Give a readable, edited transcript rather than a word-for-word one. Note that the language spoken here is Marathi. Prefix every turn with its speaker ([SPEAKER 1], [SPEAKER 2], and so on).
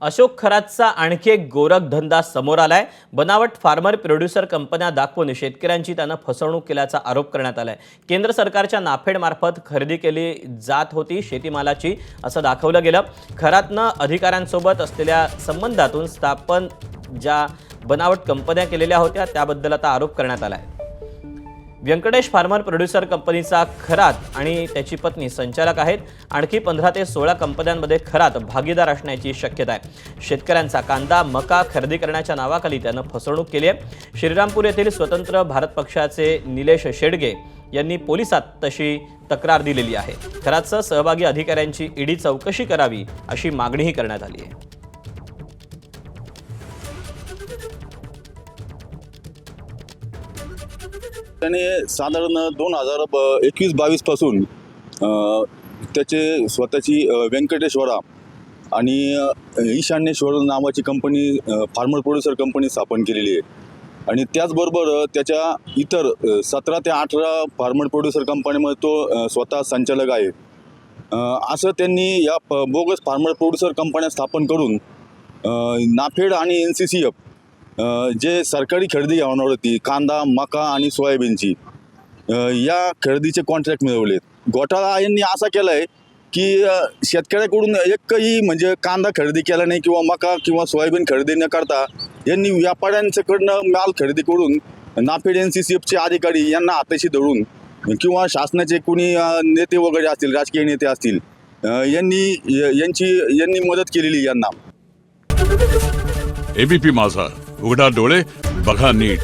[SPEAKER 1] अशोक खरातचा आणखी एक गोरखधंदा समोर आलाय। बनावट फार्मर प्रोड्युसर कंपन्या दाखवून शेतकऱ्यांची त्यानं फसवणूक केल्याचा आरोप करण्यात आलाय। केंद्र सरकारच्या नाफेड मार्फत खरेदी केली जात होती शेतीमालाची असं दाखवलं गेलं। खरातनं अधिकाऱ्यांसोबत असलेल्या संबंधातून स्थापन ज्या बनावट कंपन्या केलेल्या होत्या त्याबद्दल आता आरोप करण्यात आलाय। व्यंकटेश फार्मर प्रोड्युसर कंपनीचा खरात आणि त्याची पत्नी संचालक आहेत। आणखी 15 ते 16 कंपन्यांमध्ये खरात भागीदार असण्याची शक्यता आहे। शेतकऱ्यांचा कांदा मका खरेदी करण्याच्या नावाखाली त्यानं फसवणूक केली आहे। श्रीरामपूर येथील स्वतंत्र भारत पक्षाचे निलेश शेडगे यांनी पोलिसात तशी तक्रार दिलेली आहे। खरातसह सहभागी अधिकाऱ्यांची ईडी चौकशी करावी अशी मागणीही करण्यात आली आहे।
[SPEAKER 2] त्याने साधारण 2021-22 पासून त्याचे स्वतःची व्यंकटेश्वरा आणि ईशान्येश्वर नावाची कंपनी फार्मर प्रोड्युसर कंपनी स्थापन केलेली आहे। आणि त्याचबरोबर त्याच्या इतर 17 ते 18 फार्मर प्रोड्युसर कंपनीमध्ये तो स्वतः संचालक आहे। असं त्यांनी या बोगस फार्मर प्रोड्युसर कंपन्या स्थापन करून नाफेड आणि NCCF जे सरकारी खरेदी होणार होती कांदा मका आणि सोयाबीनची या खरेदीचे कॉन्ट्रॅक्ट मिळवलेत। घोटाळा यांनी असा केलाय की शेतकऱ्याकडून एकही म्हणजे कांदा खरेदी केला नाही किंवा मका किंवा सोयाबीन खरेदी न करता यांनी व्यापाऱ्यांच्याकडनं माल खरेदी करून नाफेड NCCFचे अधिकारी यांना हाताशी धरून किंवा शासनाचे कोणी नेते वगैरे असतील राजकीय नेते असतील यांनी मदत केलेली यांना।
[SPEAKER 3] ABP माझा, उघडा डोळे बघा नीट।